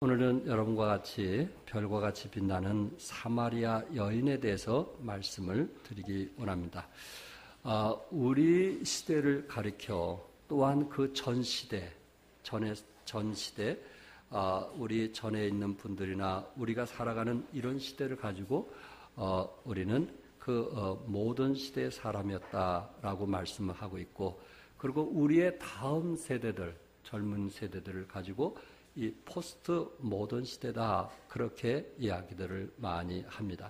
오늘은 여러분과 같이 별과 같이 빛나는 사마리아 여인에 대해서 말씀을 드리기 원합니다. 우리 시대를 가리켜 또한 그 전 시대, 우리 전에 있는 분들이나 우리가 살아가는 이런 시대를 가지고 우리는 그 모든 시대의 사람이었다라고 말씀을 하고 있고, 그리고 우리의 다음 세대들, 젊은 세대들을 가지고 이 포스트 모던 시대다, 그렇게 이야기들을 많이 합니다.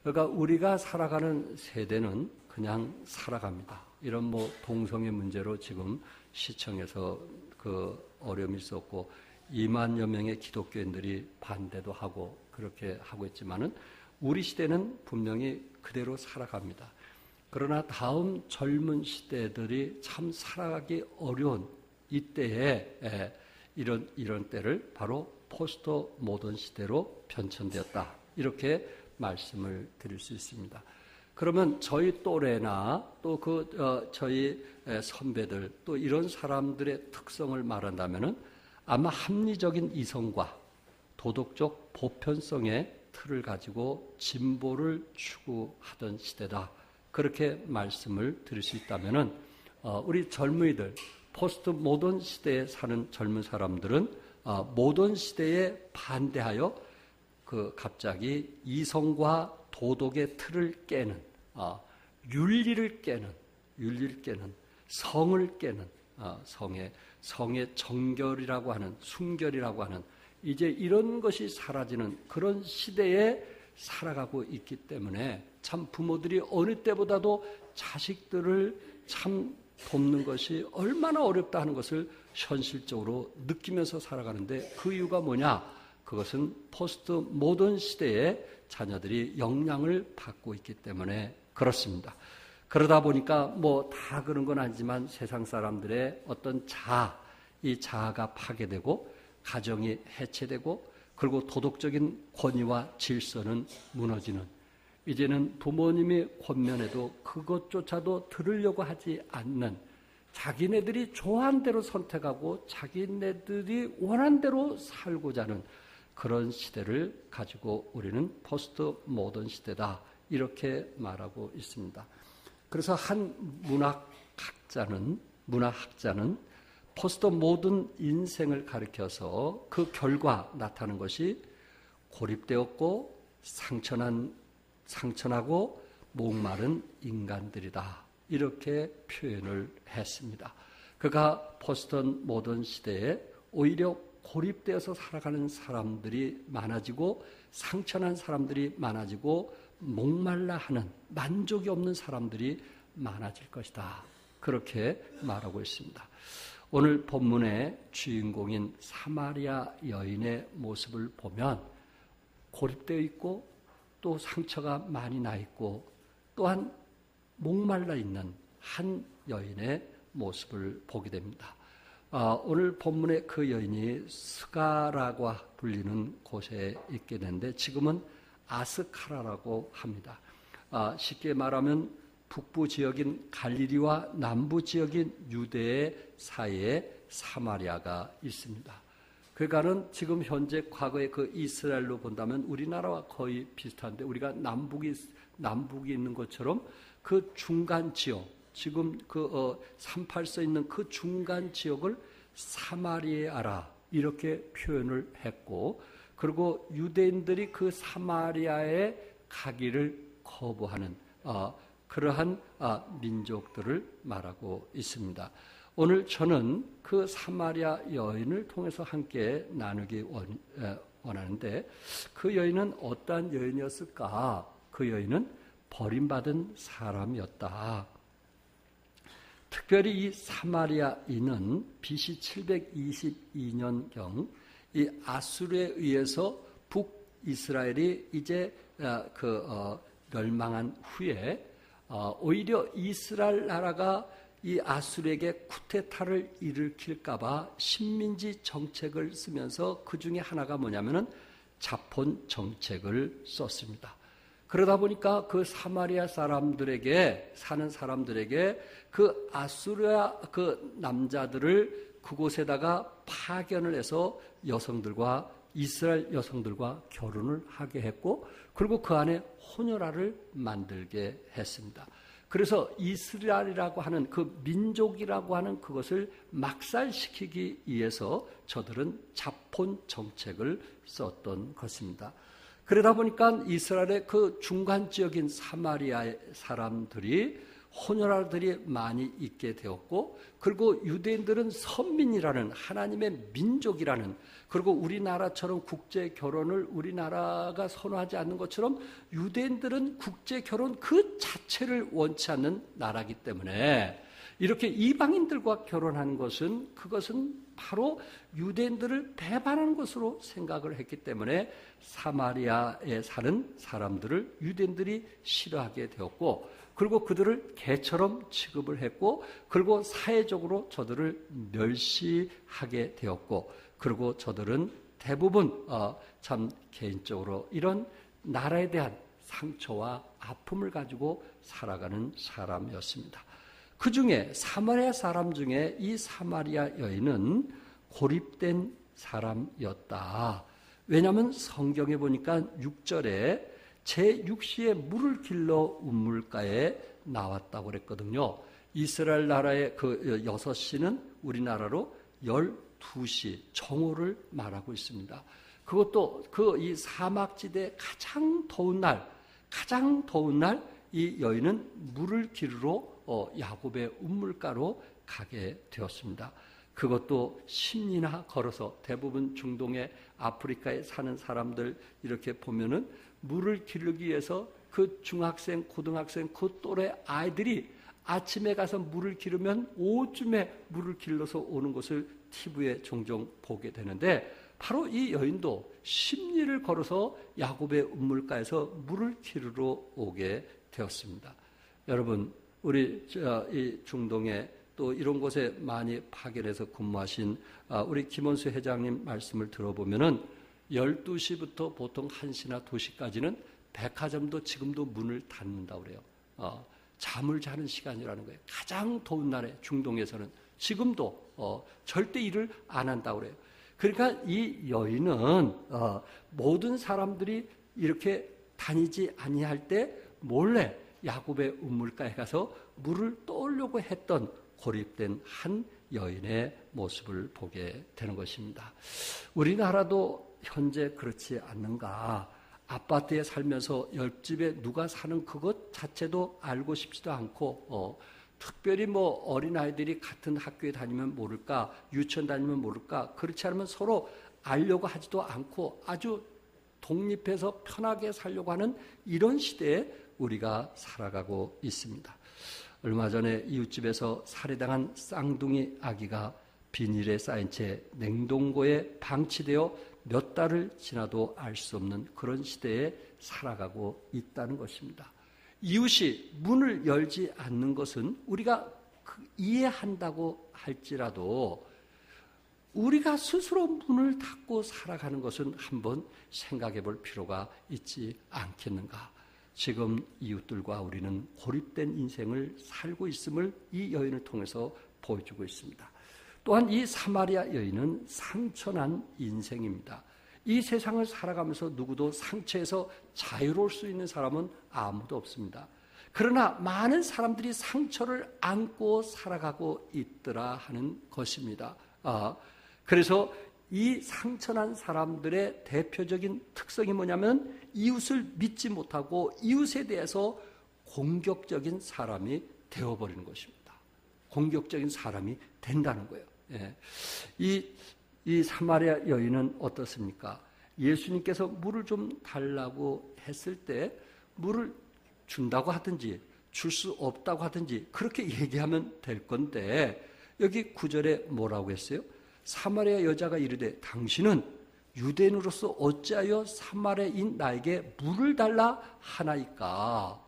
그러니까 우리가 살아가는 세대는 그냥 살아갑니다. 이런 동성애 문제로 지금 시청에서 그 어려움이 있었고 2만여 명의 기독교인들이 반대도 하고 그렇게 하고 있지만은 우리 시대는 분명히 그대로 살아갑니다. 그러나 다음 젊은 시대들이 참 살아가기 어려운 이때에 이런 때를 바로 포스트 모던 시대로 변천되었다, 이렇게 말씀을 드릴 수 있습니다. 그러면 저희 또래나 또 저희 선배들, 또 이런 사람들의 특성을 말한다면은 아마 합리적인 이성과 도덕적 보편성의 틀을 가지고 진보를 추구하던 시대다, 그렇게 말씀을 드릴 수 있다면은 우리 젊은이들, 포스트 모던 시대에 사는 젊은 사람들은 모던 시대에 반대하여 갑자기 이성과 도덕의 틀을 깨는, 윤리를 깨는, 성을 깨는, 성의 정결이라고 하는, 순결이라고 하는, 이제 이런 것이 사라지는 그런 시대에 살아가고 있기 때문에 참 부모들이 어느 때보다도 자식들을 참 돕는 것이 얼마나 어렵다 하는 것을 현실적으로 느끼면서 살아가는데, 그 이유가 뭐냐? 그것은 포스트 모던 시대에 자녀들이 영향을 받고 있기 때문에 그렇습니다. 그러다 보니까 다 그런 건 아니지만 세상 사람들의 어떤 이 자아가 파괴되고 가정이 해체되고, 그리고 도덕적인 권위와 질서는 무너지는, 이제는 부모님이 권면해도 그것조차도 들으려고 하지 않는, 자기네들이 좋아하는 대로 선택하고 자기네들이 원하는 대로 살고자 하는 그런 시대를 가지고 우리는 포스트 모던 시대다, 이렇게 말하고 있습니다. 그래서 한 문학학자는 포스트 모던 인생을 가리켜서 그 결과 나타나는 것이 고립되었고 상처나고 목마른 인간들이다, 이렇게 표현을 했습니다. 그가 포스트 모던 시대에 오히려 고립되어서 살아가는 사람들이 많아지고, 상처난 사람들이 많아지고, 목말라 하는, 만족이 없는 사람들이 많아질 것이다, 그렇게 말하고 있습니다. 오늘 본문의 주인공인 사마리아 여인의 모습을 보면 고립되어 있고, 또 상처가 많이 나 있고, 또한 목말라 있는 한 여인의 모습을 보게 됩니다. 오늘 본문의 그 여인이 스가라고 불리는 곳에 있게 되는데, 지금은 아스카라라고 합니다. 쉽게 말하면 북부 지역인 갈릴리와 남부 지역인 유대의 사이에 사마리아가 있습니다. 그러니까는 지금 현재 과거의 그 이스라엘로 본다면 우리나라와 거의 비슷한데, 우리가 남북이 있는 것처럼 그 중간 지역, 지금 38서 있는 그 중간 지역을 사마리아라, 이렇게 표현을 했고, 그리고 유대인들이 그 사마리아에 가기를 거부하는 그러한 민족들을 말하고 있습니다. 오늘 저는 그 사마리아 여인을 통해서 함께 나누기 원하는데, 그 여인은 어떠한 여인이었을까? 그 여인은 버림받은 사람이었다. 특별히 이 사마리아인은 BC 722년경 이 아수르에 의해서 북이스라엘이 이제 멸망한 후에 오히려 이스라엘 나라가 이 아수르에게 쿠데타를 일으킬까봐 식민지 정책을 쓰면서 그 중에 하나가 뭐냐면은 자폰 정책을 썼습니다. 그러다 보니까 그 사마리아 사람들에게, 사는 사람들에게 그 아수르아 그 남자들을 그곳에다가 파견을 해서 여성들과 이스라엘 여성들과 결혼을 하게 했고 그리고 그 안에 혼혈아를 만들게 했습니다. 그래서 이스라엘이라고 하는 그 민족이라고 하는 그것을 막살시키기 위해서 저들은 자폰 정책을 썼던 것입니다. 그러다 보니까 이스라엘의 그 중간 지역인 사마리아의 사람들이 혼혈아들이 많이 있게 되었고 그리고 유대인들은 선민이라는 하나님의 민족이라는 그리고 우리나라처럼 국제 결혼을 우리나라가 선호하지 않는 것처럼 유대인들은 국제 결혼 그 자체를 원치 않는 나라이기 때문에 이렇게 이방인들과 결혼하는 것은 그것은 바로 유대인들을 배반하는 것으로 생각을 했기 때문에 사마리아에 사는 사람들을 유대인들이 싫어하게 되었고 그리고 그들을 개처럼 취급을 했고 그리고 사회적으로 저들을 멸시하게 되었고 그리고 저들은 대부분 참 개인적으로 이런 나라에 대한 상처와 아픔을 가지고 살아가는 사람이었습니다. 그 중에 사마리아 사람 중에 이 사마리아 여인은 고립된 사람이었다. 왜냐하면 성경에 보니까 6절에 제6시에 물을 길러 운물가에 나왔다고 그랬거든요. 이스라엘 나라의 그 6시는 우리나라로 12시 정오를 말하고 있습니다. 그것도 그 이 사막지대 가장 더운 날 이 여인은 물을 기르러 야곱의 운물가로 가게 되었습니다. 그것도 10리나 걸어서 대부분 중동의 아프리카에 사는 사람들 이렇게 보면은 물을 기르기 위해서 그 중학생, 고등학생 그 또래 아이들이 아침에 가서 물을 기르면 오후쯤에 물을 길러서 오는 것을 TV에 종종 보게 되는데 바로 이 여인도 10리를 걸어서 야곱의 운물가에서 물을 기르러 오게 되었습니다. 여러분, 우리 이 중동에 또 이런 곳에 많이 파견해서 근무하신 우리 김원수 회장님 말씀을 들어보면은 12시부터 보통 1시나 2시까지는 백화점도 지금도 문을 닫는다고 그래요. 잠을 자는 시간이라는 거예요. 가장 더운 날에 중동에서는 지금도 절대 일을 안 한다고 그래요. 그러니까 이 여인은 모든 사람들이 이렇게 다니지 아니할 때 몰래 야곱의 운물가에 가서 물을 떠오려고 했던 고립된 한 여인의 모습을 보게 되는 것입니다. 우리나라도 현재 그렇지 않는가? 아파트에 살면서 옆집에 누가 사는 그것 자체도 알고 싶지도 않고 특별히 뭐 어린아이들이 같은 학교에 다니면 모를까, 유치원 다니면 모를까, 그렇지 않으면 서로 알려고 하지도 않고 아주 독립해서 편하게 살려고 하는 이런 시대에 우리가 살아가고 있습니다. 얼마 전에 이웃집에서 살해당한 쌍둥이 아기가 비닐에 쌓인 채 냉동고에 방치되어 몇 달을 지나도 알 수 없는 그런 시대에 살아가고 있다는 것입니다. 이웃이 문을 열지 않는 것은 우리가 이해한다고 할지라도 우리가 스스로 문을 닫고 살아가는 것은 한번 생각해 볼 필요가 있지 않겠는가. 지금 이웃들과 우리는 고립된 인생을 살고 있음을 이 여인을 통해서 보여주고 있습니다. 또한 이 사마리아 여인은 상처난 인생입니다. 이 세상을 살아가면서 누구도 상처에서 자유로울 수 있는 사람은 아무도 없습니다. 그러나 많은 사람들이 상처를 안고 살아가고 있더라 하는 것입니다. 그래서 이 상처난 사람들의 대표적인 특성이 뭐냐면 이웃을 믿지 못하고 이웃에 대해서 공격적인 사람이 되어버리는 것입니다. 공격적인 사람이 된다는 거예요. 예. 이 사마리아 여인은 어떻습니까? 예수님께서 물을 좀 달라고 했을 때 물을 준다고 하든지 줄 수 없다고 하든지 그렇게 얘기하면 될 건데 여기 9절에 뭐라고 했어요? 사마리아 여자가 이르되 당신은 유대인으로서 어찌하여 사마리아인 나에게 물을 달라 하나이까?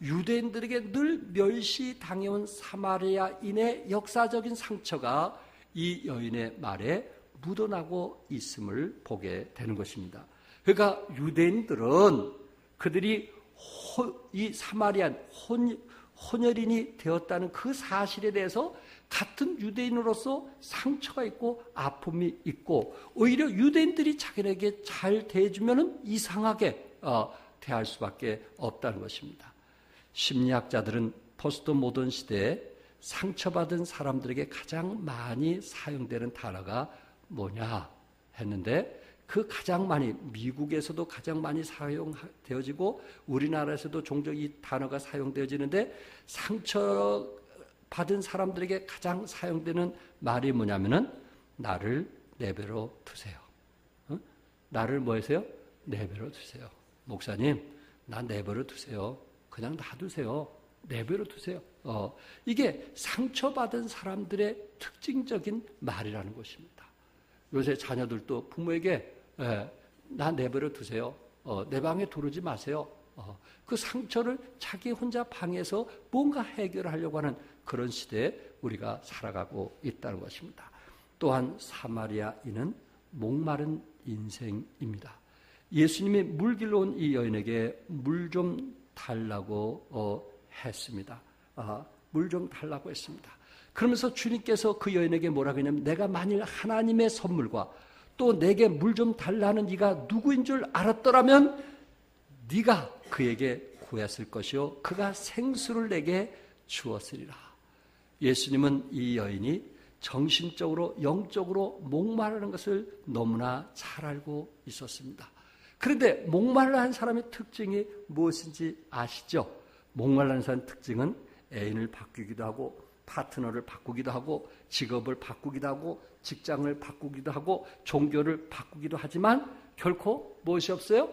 유대인들에게 늘 멸시당해온 사마리아인의 역사적인 상처가 이 여인의 말에 묻어나고 있음을 보게 되는 것입니다. 그러니까 유대인들은 그들이 이 사마리안 혼혈인이 되었다는 그 사실에 대해서 같은 유대인으로서 상처가 있고 아픔이 있고 오히려 유대인들이 자기에게 잘 대해주면 이상하게 대할 수밖에 없다는 것입니다. 심리학자들은 포스트 모던 시대에 상처받은 사람들에게 가장 많이 사용되는 단어가 뭐냐 했는데 그 가장 많이 미국에서도 가장 많이 사용되어지고 우리나라에서도 종종 이 단어가 사용되어지는데 상처받은 사람들에게 가장 사용되는 말이 뭐냐면은 나를 내버려 두세요. 나를 뭐 하세요? 내버려 두세요. 목사님, 나 내버려 두세요. 그냥 놔두세요. 내버려 두세요. 이게 상처받은 사람들의 특징적인 말이라는 것입니다. 요새 자녀들도 부모에게 나 내버려 두세요. 내 방에 들어오지 마세요. 그 상처를 자기 혼자 방에서 뭔가 해결하려고 하는 그런 시대에 우리가 살아가고 있다는 것입니다. 또한 사마리아인은 목마른 인생입니다. 예수님이 물길로 온 이 여인에게 물 좀 달라고 했습니다. 물 좀 달라고 했습니다. 그러면서 주님께서 그 여인에게 뭐라고 했냐면 내가 만일 하나님의 선물과 또 내게 물 좀 달라는 네가 누구인 줄 알았더라면 네가 그에게 구했을 것이요 그가 생수를 내게 주었으리라. 예수님은 이 여인이 정신적으로 영적으로 목마르는 것을 너무나 잘 알고 있었습니다. 그런데 목말라한 사람의 특징이 무엇인지 아시죠? 목말라한 사람의 특징은 애인을 바꾸기도 하고 파트너를 바꾸기도 하고 직업을 바꾸기도 하고 직장을 바꾸기도 하고 종교를 바꾸기도 하지만 결코 무엇이 없어요?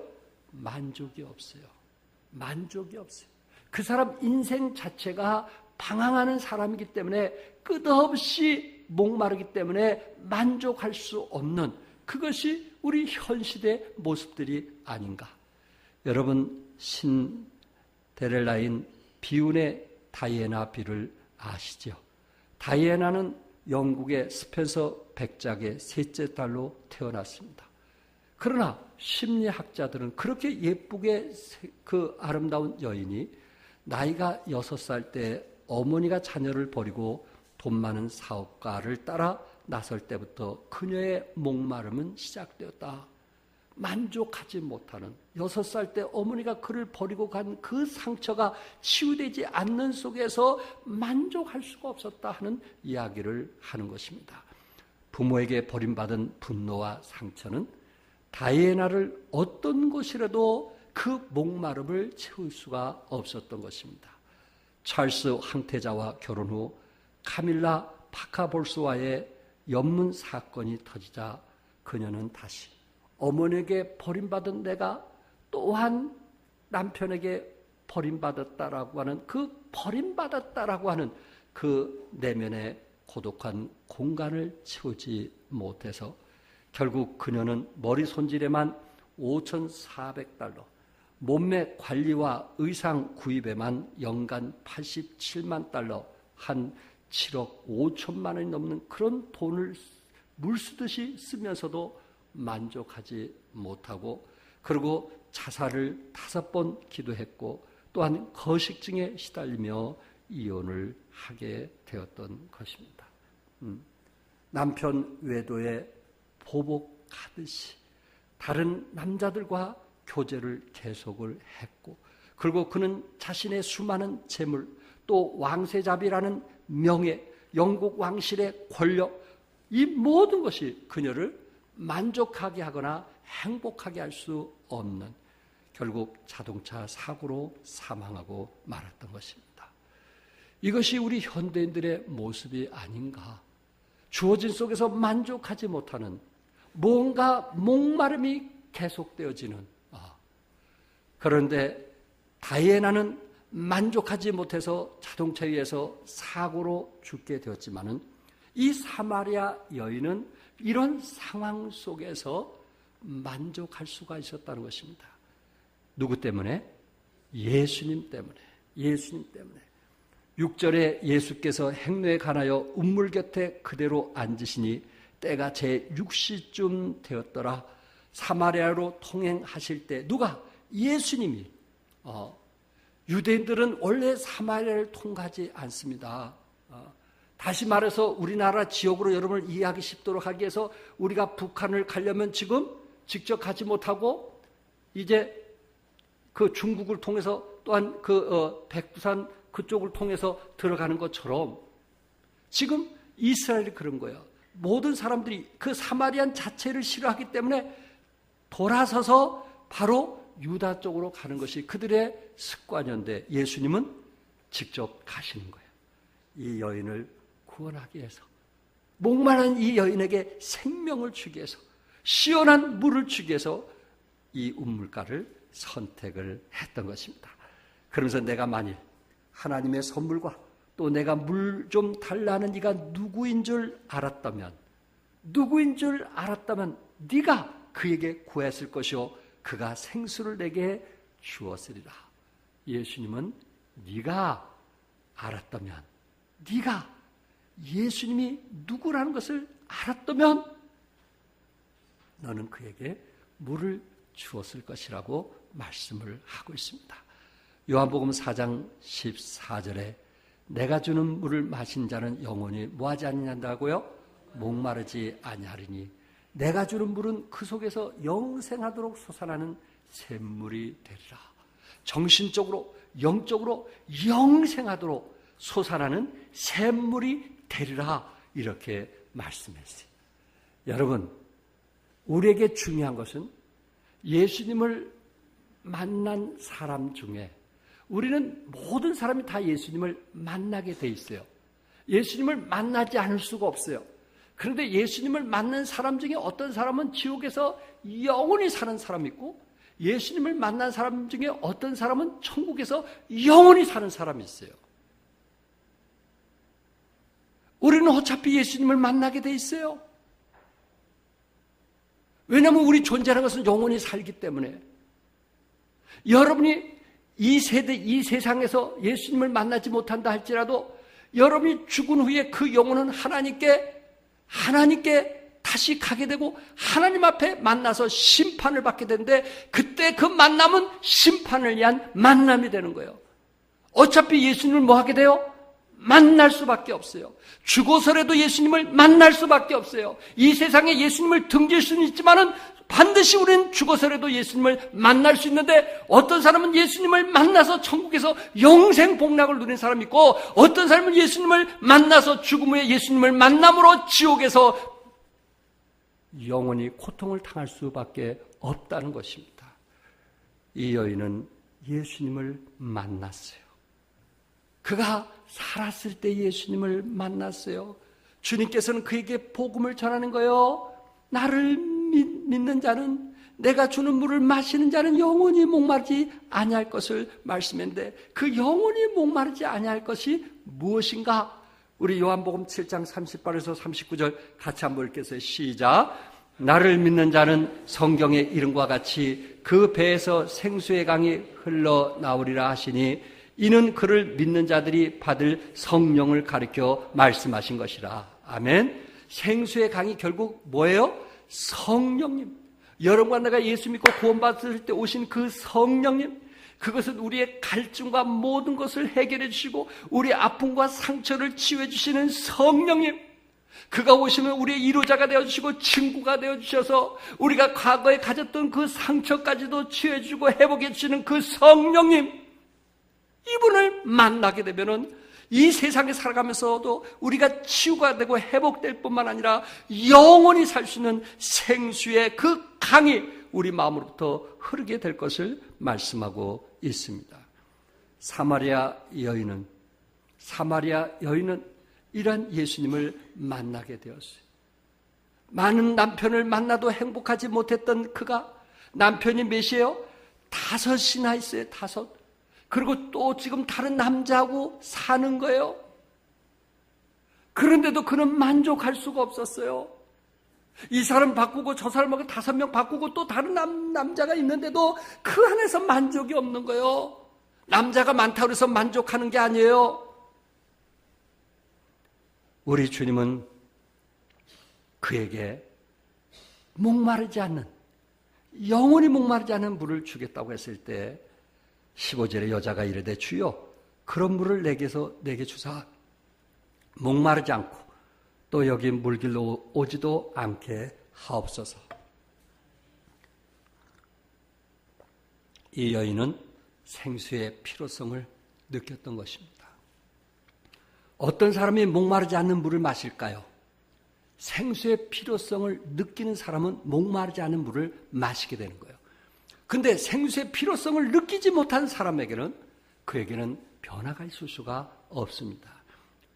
만족이 없어요. 만족이 없어요. 그 사람 인생 자체가 방황하는 사람이기 때문에 끝없이 목마르기 때문에 만족할 수 없는 그것이 우리 현 시대의 모습들이 아닌가. 여러분 신데렐라인 비운의 다이애나 비를 아시죠? 다이애나는 영국의 스펜서 백작의 셋째 딸로 태어났습니다. 그러나 심리학자들은 그렇게 예쁘게 그 아름다운 여인이 나이가 6살 때 어머니가 자녀를 버리고 돈 많은 사업가를 따라 나설 때부터 그녀의 목마름은 시작되었다. 만족하지 못하는 6살 때 어머니가 그를 버리고 간 그 상처가 치유되지 않는 속에서 만족할 수가 없었다 하는 이야기를 하는 것입니다. 부모에게 버림받은 분노와 상처는 다이애나를 어떤 것이라도 그 목마름을 채울 수가 없었던 것입니다. 찰스 황태자와 결혼 후 카밀라 파카볼스와의 연문 사건이 터지자 그녀는 다시 어머니에게 버림받은 내가 또한 남편에게 버림받았다라고 하는 그 버림받았다라고 하는 그 내면의 고독한 공간을 채우지 못해서 결국 그녀는 머리 손질에만 $5,400, 몸매 관리와 의상 구입에만 연간 $87만, 한 7억 5천만 원이 넘는 그런 돈을 물쓰듯이 쓰면서도 만족하지 못하고 그리고 자살을 5번 기도했고 또한 거식증에 시달리며 이혼을 하게 되었던 것입니다. 남편 외도에 보복하듯이 다른 남자들과 교제를 계속을 했고 그리고 그는 자신의 수많은 재물 또 왕세자비라는 명예, 영국 왕실의 권력 이 모든 것이 그녀를 만족하게 하거나 행복하게 할 수 없는 결국 자동차 사고로 사망하고 말았던 것입니다. 이것이 우리 현대인들의 모습이 아닌가. 주어진 속에서 만족하지 못하는 뭔가 목마름이 계속되어지는 그런데 다이애나는 만족하지 못해서 자동차 위에서 사고로 죽게 되었지만은 이 사마리아 여인은 이런 상황 속에서 만족할 수가 있었다는 것입니다. 누구 때문에? 예수님 때문에. 예수님 때문에. 6절에 예수께서 행로에 관하여 운물 곁에 그대로 앉으시니 때가 제6시쯤 되었더라. 사마리아로 통행하실 때 누가? 예수님이 유대인들은 원래 사마리아를 통과하지 않습니다. 다시 말해서 우리나라 지역으로 여러분을 이해하기 쉽도록 하기 위해서 우리가 북한을 가려면 지금 직접 가지 못하고 이제 그 중국을 통해서 또한 백두산 그쪽을 통해서 들어가는 것처럼 지금 이스라엘이 그런 거예요. 모든 사람들이 그 사마리안 자체를 싫어하기 때문에 돌아서서 바로 유다 쪽으로 가는 것이 그들의 습관이었는데 예수님은 직접 가시는 거예요. 이 여인을 구원하기 위해서, 목마른 이 여인에게 생명을 주기 위해서, 시원한 물을 주기 위해서 이 운물가를 선택을 했던 것입니다. 그러면서 내가 만일 하나님의 선물과 또 내가 물 좀 달라는 네가 누구인 줄 알았다면 네가 그에게 구했을 것이요 그가 생수를 내게 주었으리라. 예수님은 네가 알았다면, 네가 예수님이 누구라는 것을 알았다면 너는 그에게 물을 주었을 것이라고 말씀을 하고 있습니다. 요한복음 4장 14절에 내가 주는 물을 마신 자는 영원히 뭐하지 아니한다고요? 목마르지 아니하리니 내가 주는 물은 그 속에서 영생하도록 솟아나는 샘물이 되리라. 정신적으로 영적으로 영생하도록 솟아나는 샘물이 되리라 이렇게 말씀했어요. 여러분, 우리에게 중요한 것은 예수님을 만난 사람 중에 우리는 모든 사람이 다 예수님을 만나게 돼 있어요. 예수님을 만나지 않을 수가 없어요. 그런데 예수님을 만난 사람 중에 어떤 사람은 지옥에서 영원히 사는 사람이 있고 예수님을 만난 사람 중에 어떤 사람은 천국에서 영원히 사는 사람이 있어요. 우리는 어차피 예수님을 만나게 돼 있어요. 왜냐하면 우리 존재하는 것은 영원히 살기 때문에. 여러분이 이 세상에서 예수님을 만나지 못한다 할지라도 여러분이 죽은 후에 그 영혼은 하나님께 다시 가게 되고 하나님 앞에 만나서 심판을 받게 되는데 그때 그 만남은 심판을 위한 만남이 되는 거예요. 어차피 예수님을 뭐 하게 돼요? 만날 수밖에 없어요. 죽어서라도 예수님을 만날 수밖에 없어요. 이 세상에 예수님을 등질 수는 있지만은 반드시 우리는 죽어서라도 예수님을 만날 수 있는데 어떤 사람은 예수님을 만나서 천국에서 영생 복락을 누린 사람이 있고 어떤 사람은 예수님을 만나서 죽음 후에 예수님을 만남으로 지옥에서 영원히 고통을 당할 수밖에 없다는 것입니다. 이 여인은 예수님을 만났어요. 그가 살았을 때 예수님을 만났어요. 주님께서는 그에게 복음을 전하는 거예요. 나를 믿는 자는, 내가 주는 물을 마시는 자는 영원히 목마르지 아니할 것을 말씀했는데 그 영원히 목마르지 아니할 것이 무엇인가? 우리 요한복음 7장 38에서 39절 같이 한번 읽겠어요. 시작. 나를 믿는 자는 성경의 이름과 같이 그 배에서 생수의 강이 흘러나오리라 하시니 이는 그를 믿는 자들이 받을 성령을 가리켜 말씀하신 것이라. 아멘. 생수의 강이 결국 뭐예요? 성령님. 여러분과 내가 예수 믿고 구원받을 때 오신 그 성령님. 그것은 우리의 갈증과 모든 것을 해결해 주시고 우리의 아픔과 상처를 치유해 주시는 성령님. 그가 오시면 우리의 위로자가 되어주시고 친구가 되어주셔서 우리가 과거에 가졌던 그 상처까지도 치유해 주고 회복해 주시는 그 성령님. 이분을 만나게 되면은 이 세상에 살아가면서도 우리가 치유가 되고 회복될 뿐만 아니라 영원히 살 수 있는 생수의 그 강이 우리 마음으로부터 흐르게 될 것을 말씀하고 있습니다. 사마리아 여인은 이런 예수님을 만나게 되었어요. 많은 남편을 만나도 행복하지 못했던 그가 남편이 몇이에요? 5이나 있어요. 5. 그리고 또 지금 다른 남자하고 사는 거예요. 그런데도 그는 만족할 수가 없었어요. 이 사람 바꾸고 저 사람하고 5명 바꾸고 또 다른 남자가 있는데도 그 안에서 만족이 없는 거예요. 남자가 많다고 해서 만족하는 게 아니에요. 우리 주님은 그에게 목마르지 않는, 영원히 목마르지 않는 물을 주겠다고 했을 때 15절에 여자가 이르되 주여 그런 물을 내게 주사 목마르지 않고 또 여기 물길로 오지도 않게 하옵소서. 이 여인은 생수의 필요성을 느꼈던 것입니다. 어떤 사람이 목마르지 않는 물을 마실까요? 생수의 필요성을 느끼는 사람은 목마르지 않은 물을 마시게 되는 거예요. 근데 생수의 필요성을 느끼지 못한 사람에게는 그에게는 변화가 있을 수가 없습니다.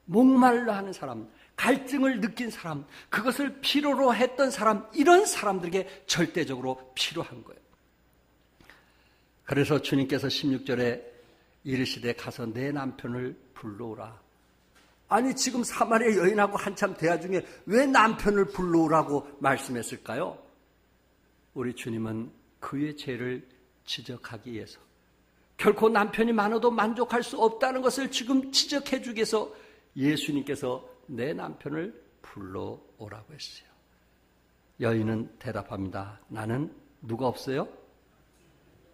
목말라 하는 사람, 갈증을 느낀 사람, 그것을 필요로 했던 사람, 이런 사람들에게 절대적으로 필요한 거예요. 그래서 주님께서 16절에 이르시되 가서 내 남편을 불러오라. 아니 지금 사마리아 여인하고 한참 대화 중에 왜 남편을 불러오라고 말씀했을까요? 우리 주님은 그의 죄를 지적하기 위해서, 결코 남편이 많아도 만족할 수 없다는 것을 지금 지적해 주기 위해서 예수님께서 내 남편을 불러오라고 했어요. 여인은 대답합니다. 나는 누가 없어요?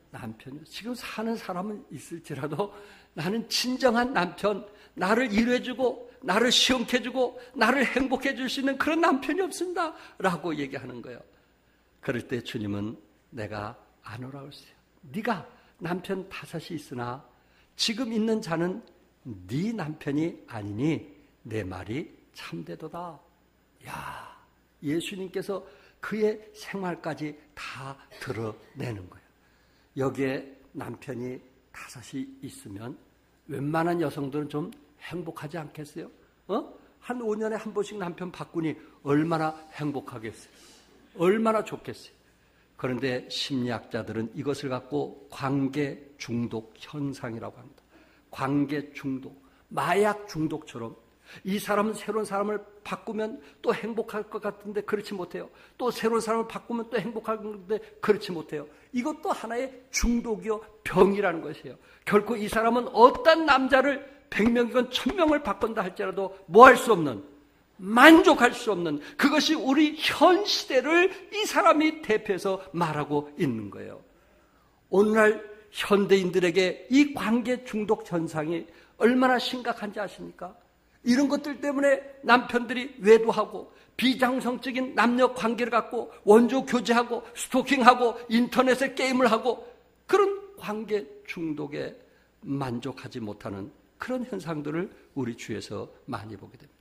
남편이요. 지금 사는 사람은 있을지라도 나는 진정한 남편, 나를 이루어주고 나를 시원케 해주고 나를 행복해 줄 수 있는 그런 남편이 없습니다 라고 얘기하는 거예요. 그럴 때 주님은 내가 안 오라고 했어요. 네가 남편 5이 있으나 지금 있는 자는 네 남편이 아니니 내 말이 참되도다. 야, 예수님께서 그의 생활까지 다 드러내는 거예요. 여기에 남편이 5이 있으면 웬만한 여성들은 좀 행복하지 않겠어요? 한 5년에 한 번씩 남편 바꾸니 얼마나 행복하겠어요? 얼마나 좋겠어요? 그런데 심리학자들은 이것을 갖고 관계 중독 현상이라고 합니다. 관계 중독, 마약 중독처럼 이 사람은 새로운 사람을 바꾸면 또 행복할 것 같은데 그렇지 못해요. 또 새로운 사람을 바꾸면 또 행복할 건데 그렇지 못해요. 이것도 하나의 중독이요 병이라는 것이에요. 결코 이 사람은 어떤 남자를 100명이건 1000명을 바꾼다 할지라도 뭐 할 수 없는, 만족할 수 없는, 그것이 우리 현 시대를 이 사람이 대표해서 말하고 있는 거예요. 오늘날 현대인들에게 이 관계 중독 현상이 얼마나 심각한지 아십니까? 이런 것들 때문에 남편들이 외도하고 비정상적인 남녀 관계를 갖고 원조 교제하고 스토킹하고 인터넷에 게임을 하고 그런 관계 중독에 만족하지 못하는 그런 현상들을 우리 주위에서 많이 보게 됩니다.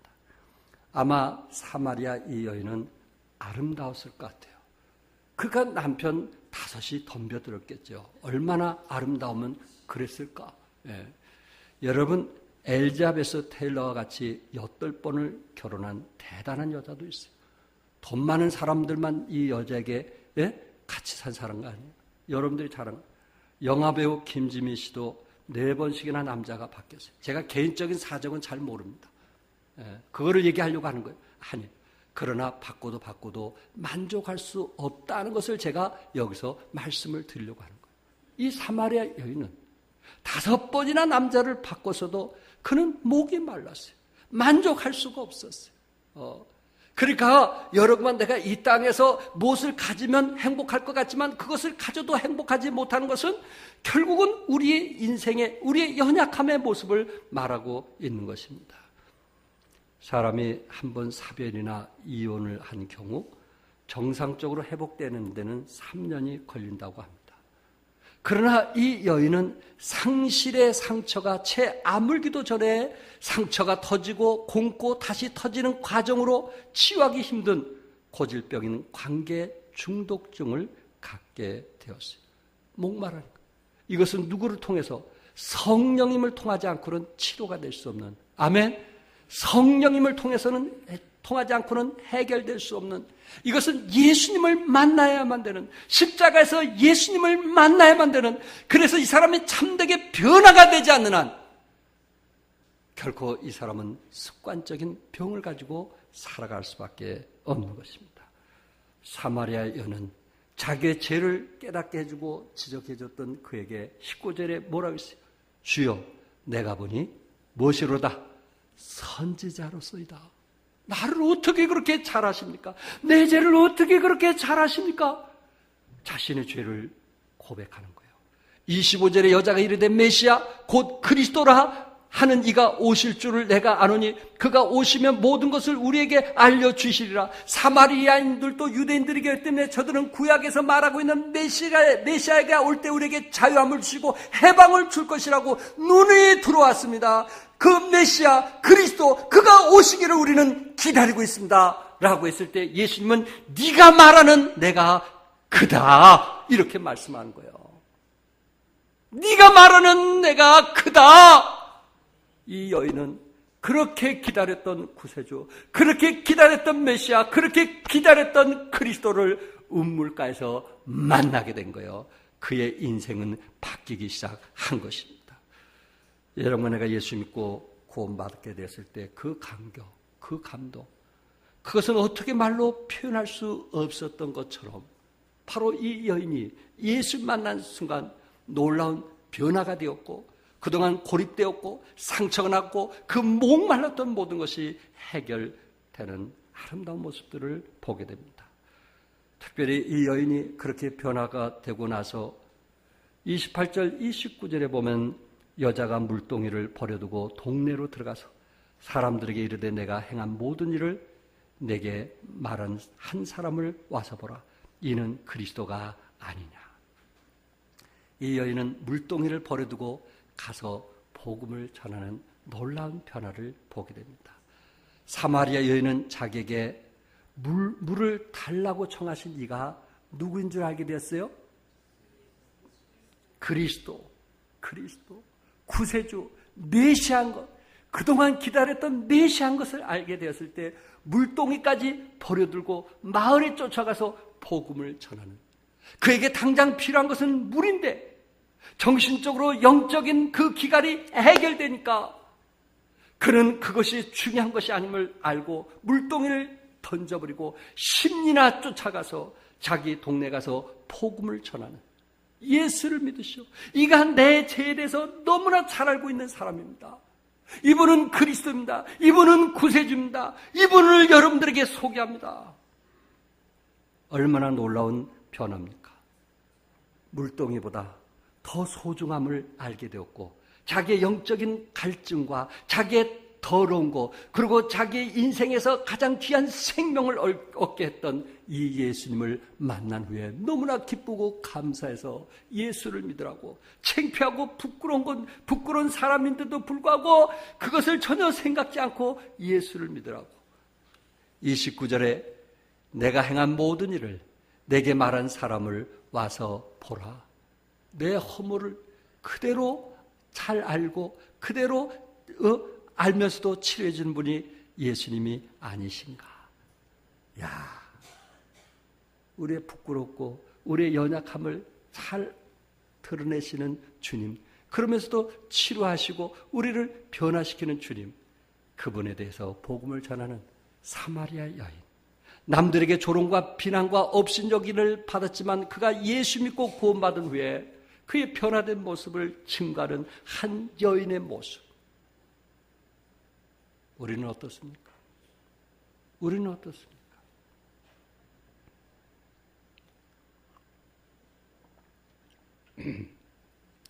아마 사마리아 이 여인은 아름다웠을 것 같아요. 그가 남편 5이 덤벼들었겠죠. 얼마나 아름다우면 그랬을까? 예. 여러분, 엘자베스 테일러와 같이 8번을 결혼한 대단한 여자도 있어요. 돈 많은 사람들만 이 여자에게 같이 산 사람 아니에요. 여러분들이 잘 아는 영화배우 김지미 씨도 4번씩이나 남자가 바뀌었어요. 제가 개인적인 사정은 잘 모릅니다. 그거를 얘기하려고 하는 거예요. 아니에요. 그러나 바꿔도 만족할 수 없다는 것을 제가 여기서 말씀을 드리려고 하는 거예요. 이 사마리아 여인은 5번이나 남자를 바꿔서도 그는 목이 말랐어요. 만족할 수가 없었어요. 그러니까 여러분, 내가 이 땅에서 무엇을 가지면 행복할 것 같지만 그것을 가져도 행복하지 못하는 것은 결국은 우리의 인생의, 우리의 연약함의 모습을 말하고 있는 것입니다. 사람이 한 번 사별이나 이혼을 한 경우 정상적으로 회복되는 데는 3년이 걸린다고 합니다. 그러나 이 여인은 상실의 상처가 채 아물기도 전에 상처가 터지고 곪고 다시 터지는 과정으로 치유하기 힘든 고질병인 관계 중독증을 갖게 되었어요. 목마른 것. 이것은 누구를 통해서? 성령님을 통하지 않고는 치료가 될 수 없는, 아멘. 성령님을 통하지 않고는 해결될 수 없는, 이것은 예수님을 만나야만 되는, 십자가에서 예수님을 만나야만 되는, 그래서 이 사람이 참되게 변화가 되지 않는 한 결코 이 사람은 습관적인 병을 가지고 살아갈 수밖에 없는 것입니다. 사마리아 여는 자기의 죄를 깨닫게 해주고 지적해줬던 그에게 19절에 뭐라고 했어요? 주여, 내가 보니 무엇이로다? 선지자로소이다. 나를 어떻게 그렇게 잘 아십니까? 내 죄를 어떻게 그렇게 잘 아십니까? 자신의 죄를 고백하는 거예요. 25절에 여자가 이르되 메시아 곧 그리스도라 하는 이가 오실 줄을 내가 아노니 그가 오시면 모든 것을 우리에게 알려주시리라. 사마리아인들도 유대인들이기 때문에 저들은 구약에서 말하고 있는 메시아가 올 때 우리에게 자유함을 주시고 해방을 줄 것이라고 눈이 들어왔습니다. 그 메시아 그리스도 그가 오시기를 우리는 기다리고 있습니다 라고 했을 때 예수님은 네가 말하는 내가 그다 이렇게 말씀하는 거예요. 네가 말하는 내가 그다. 이 여인은 그렇게 기다렸던 구세주, 그렇게 기다렸던 메시아, 그렇게 기다렸던 그리스도를 우물가에서 만나게 된 거예요. 그의 인생은 바뀌기 시작한 것입니다. 여러분, 내가 예수 믿고 구원받게 됐을 때 그 감격, 그 감동, 그것은 어떻게 말로 표현할 수 없었던 것처럼 바로 이 여인이 예수 만난 순간 놀라운 변화가 되었고 그동안 고립되었고 상처가 났고 그 목말랐던 모든 것이 해결되는 아름다운 모습들을 보게 됩니다. 특별히 이 여인이 그렇게 변화가 되고 나서 28절, 29절에 보면 여자가 물동이를 버려두고 동네로 들어가서 사람들에게 이르되 내가 행한 모든 일을 내게 말한 한 사람을 와서 보라. 이는 그리스도가 아니냐. 이 여인은 물동이를 버려두고 가서 복음을 전하는 놀라운 변화를 보게 됩니다. 사마리아 여인은 자기에게 물을 달라고 청하신 이가 누구인 줄 알게 되었어요? 그리스도, 구세주, 메시아인 것, 그동안 기다렸던 메시아인 것을 알게 되었을 때 물동이까지 버려들고 마을에 쫓아가서 복음을 전하는, 그에게 당장 필요한 것은 물인데 정신적으로 영적인 그 기갈이 해결되니까 그는 그것이 중요한 것이 아님을 알고 물동이를 던져버리고 10리나 쫓아가서 자기 동네 가서 복음을 전하는, 예수를 믿으시오. 이가 내 죄에 대해서 너무나 잘 알고 있는 사람입니다. 이분은 그리스도입니다. 이분은 구세주입니다. 이분을 여러분들에게 소개합니다. 얼마나 놀라운 변화입니까? 물동이보다 더 소중함을 알게 되었고 자기의 영적인 갈증과 자기의 더러운 것, 그리고 자기의 인생에서 가장 귀한 생명을 얻게 했던 이 예수님을 만난 후에 너무나 기쁘고 감사해서 예수를 믿으라고, 창피하고 부끄러운 사람인데도 불구하고 그것을 전혀 생각지 않고 예수를 믿으라고. 29절에 내가 행한 모든 일을 내게 말한 사람을 와서 보라. 내 허물을 그대로 잘 알고 그대로 알면서도 치료해 주는 분이 예수님이 아니신가. 야, 우리의 부끄럽고 우리의 연약함을 잘 드러내시는 주님, 그러면서도 치료하시고 우리를 변화시키는 주님, 그분에 대해서 복음을 전하는 사마리아 여인, 남들에게 조롱과 비난과 업신여김을 받았지만 그가 예수 믿고 구원받은 후에 그의 변화된 모습을 증가하는 한 여인의 모습. 우리는 어떻습니까? 우리는 어떻습니까?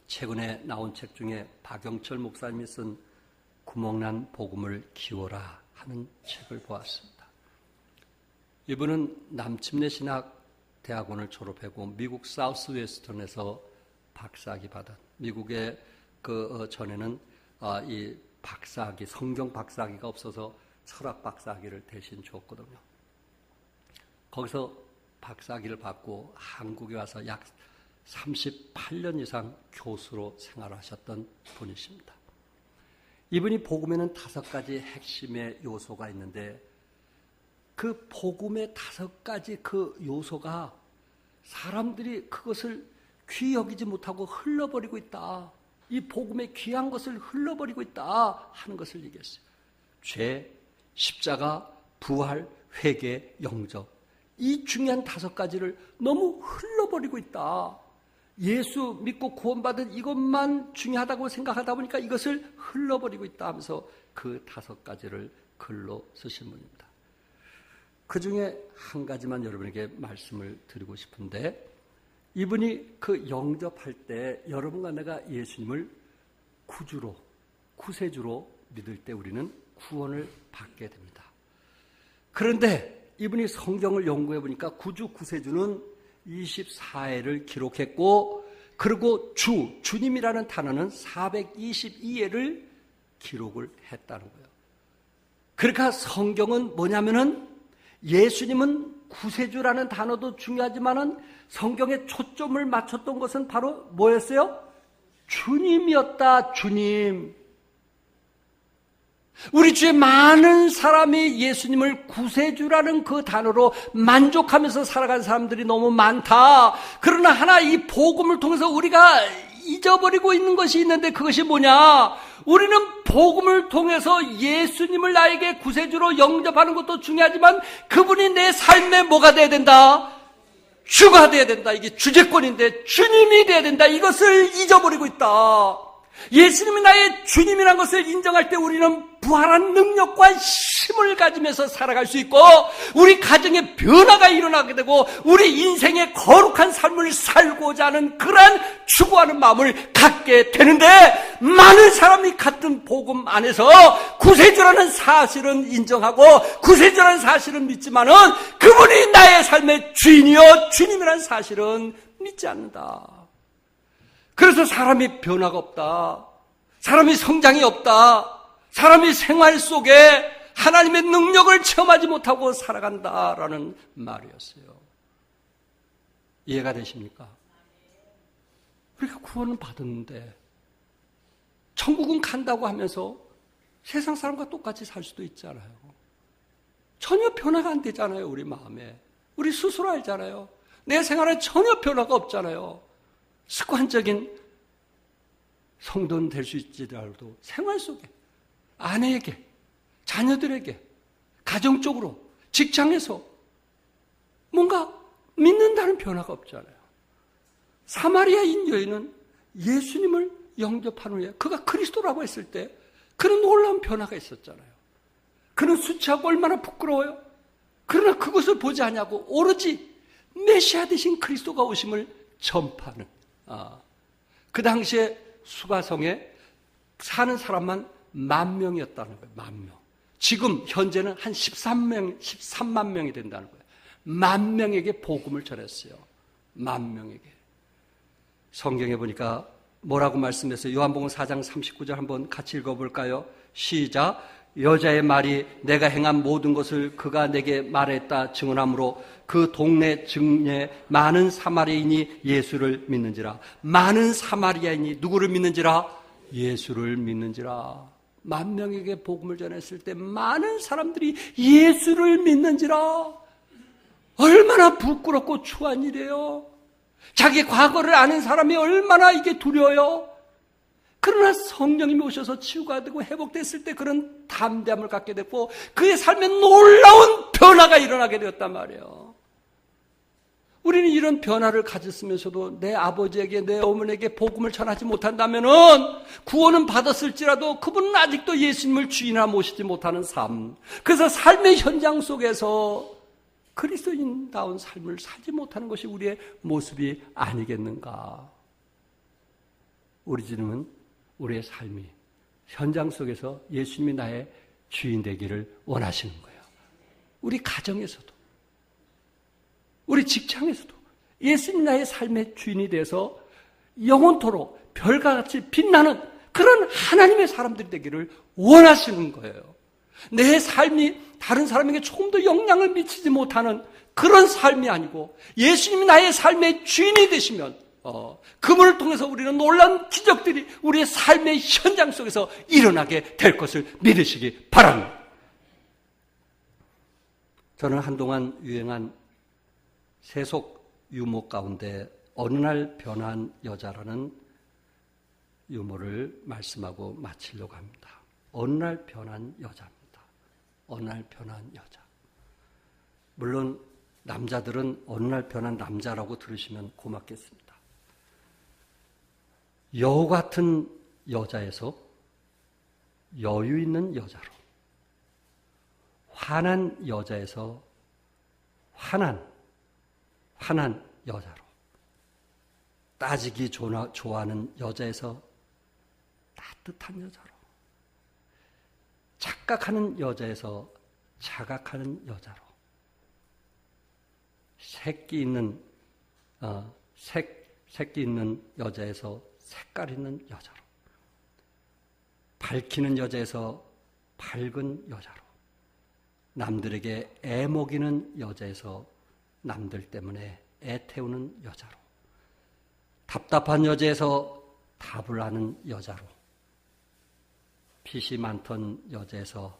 최근에 나온 책 중에 박영철 목사님이 쓴 구멍난 복음을 키워라 하는 책을 보았습니다. 이분은 남침내 신학 대학원을 졸업하고 미국 사우스웨스턴에서 박사학위 받은, 미국의 전에는 이 박사학위, 성경 박사학위가 없어서 철학 박사학위를 대신 줬거든요. 거기서 박사학위를 받고 한국에 와서 약 38년 이상 교수로 생활하셨던 분이십니다. 이분이 복음에는 5가지 핵심의 요소가 있는데 그 복음의 5가지 그 요소가 사람들이 그것을 귀히 여기지 못하고 흘러버리고 있다. 이 복음의 귀한 것을 흘러버리고 있다 하는 것을 얘기했어요. 죄, 십자가, 부활, 회개, 영접. 이 중요한 5가지를 너무 흘러버리고 있다. 예수 믿고 구원받은 이것만 중요하다고 생각하다 보니까 이것을 흘러버리고 있다 하면서 그 5가지를 글로 쓰신 분입니다. 그 중에 한 가지만 여러분에게 말씀을 드리고 싶은데, 이분이 그 영접할 때 여러분과 내가 예수님을 구주로, 구세주로 믿을 때 우리는 구원을 받게 됩니다. 그런데 이분이 성경을 연구해 보니까 구주, 구세주는 24회를 기록했고, 그리고 주님이라는 단어는 422회를 기록을 했다는 거예요. 그러니까 성경은 뭐냐면은 예수님은 구세주라는 단어도 중요하지만은 성경에 초점을 맞췄던 것은 바로 뭐였어요? 주님이었다, 주님. 우리 주에 많은 사람이 예수님을 구세주라는 그 단어로 만족하면서 살아간 사람들이 너무 많다. 그러나 하나 이 복음을 통해서 우리가 잊어버리고 있는 것이 있는데 그것이 뭐냐? 우리는 복음을 통해서 예수님을 나에게 구세주로 영접하는 것도 중요하지만 그분이 내 삶에 뭐가 돼야 된다? 주가 돼야 된다. 이게 주제권인데 주님이 돼야 된다. 이것을 잊어버리고 있다. 예수님이 나의 주님이라는 것을 인정할 때 우리는 부활한 능력과 힘을 가지면서 살아갈 수 있고 우리 가정에 변화가 일어나게 되고 우리 인생의 거룩한 삶을 살고자 하는 그러한 추구하는 마음을 갖게 되는데 많은 사람이 같은 복음 안에서 구세주라는 사실은 인정하고 구세주라는 사실은 믿지만은 그분이 나의 삶의 주인이요 주님이라는 사실은 믿지 않는다. 그래서 사람이 변화가 없다. 사람이 성장이 없다. 사람이 생활 속에 하나님의 능력을 체험하지 못하고 살아간다라는 말이었어요. 이해가 되십니까? 우리가 구원은 받았는데 천국은 간다고 하면서 세상 사람과 똑같이 살 수도 있잖아요. 전혀 변화가 안 되잖아요. 우리 마음에. 우리 스스로 알잖아요. 내 생활에 전혀 변화가 없잖아요. 습관적인 성도는 될 수 있지라도 생활 속에 아내에게, 자녀들에게, 가정적으로, 직장에서 뭔가 믿는다는 변화가 없잖아요. 사마리아인 여인은 예수님을 영접한 후에 그가 그리스도라고 했을 때 그런 놀라운 변화가 있었잖아요. 그는 수치하고 얼마나 부끄러워요. 그러나 그것을 보지 않냐고 오로지 메시아 되신 그리스도가 오심을 전파하는 그 당시에 수가성에 사는 사람만 10,000명이었다는 거예요. 10,000명. 지금 현재는 한 13만 명이 된다는 거예요. 10,000명에게 복음을 전했어요. 10,000명에게. 성경에 보니까 뭐라고 말씀했어요? 요한복음 4장 39절 한번 같이 읽어볼까요? 시작. 여자의 말이 내가 행한 모든 것을 그가 내게 말했다 증언하므로 그 동네 증에 많은 사마리아인이 예수를 믿는지라. 많은 사마리아인이 누구를 믿는지라? 예수를 믿는지라. 10,000명에게 복음을 전했을 때 많은 사람들이 예수를 믿는지라. 얼마나 부끄럽고 추한 일이에요. 자기 과거를 아는 사람이 얼마나 이게 두려워요. 그러나 성령님이 오셔서 치유가 되고 회복됐을 때 그런 담대함을 갖게 됐고 그의 삶에 놀라운 변화가 일어나게 되었단 말이에요. 우리는 이런 변화를 가졌으면서도 내 아버지에게 내 어머니에게 복음을 전하지 못한다면은 구원은 받았을지라도 그분은 아직도 예수님을 주인으로 모시지 못하는 삶. 그래서 삶의 현장 속에서 그리스도인다운 삶을 살지 못하는 것이 우리의 모습이 아니겠는가. 우리 주님은 우리의 삶이 현장 속에서 예수님이 나의 주인 되기를 원하시는 거예요. 우리 가정에서도, 우리 직장에서도 예수님 나의 삶의 주인이 돼서 영원토록 별과 같이 빛나는 그런 하나님의 사람들이 되기를 원하시는 거예요. 내 삶이 다른 사람에게 조금 더 영향을 미치지 못하는 그런 삶이 아니고 예수님이 나의 삶의 주인이 되시면 그분을 통해서 우리는 놀라운 기적들이 우리의 삶의 현장 속에서 일어나게 될 것을 믿으시기 바랍니다. 저는 한동안 유행한 세속 유머 가운데 어느 날 변한 여자라는 유머를 말씀하고 마치려고 합니다. 어느 날 변한 여자입니다. 어느 날 변한 여자. 물론 남자들은 어느 날 변한 남자라고 들으시면 고맙겠습니다. 여우 같은 여자에서 여유 있는 여자로, 화난 여자에서 화난 여자로, 따지기 좋아하는 여자에서 따뜻한 여자로, 착각하는 여자에서 자각하는 여자로, 새끼 있는 여자에서 색깔 있는 여자로, 밝히는 여자에서 밝은 여자로, 남들에게 애 먹이는 여자에서 남들 때문에 애 태우는 여자로, 답답한 여자에서 답을 하는 여자로, 빛이 많던 여자에서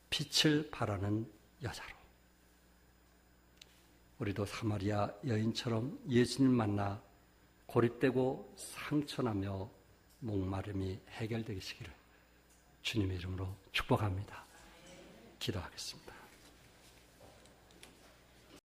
빛을 발하는 여자로, 우리도 사마리아 여인처럼 예수님 만나 고립되고 상처나며 목마름이 해결되시기를 주님의 이름으로 축복합니다. 기도하겠습니다.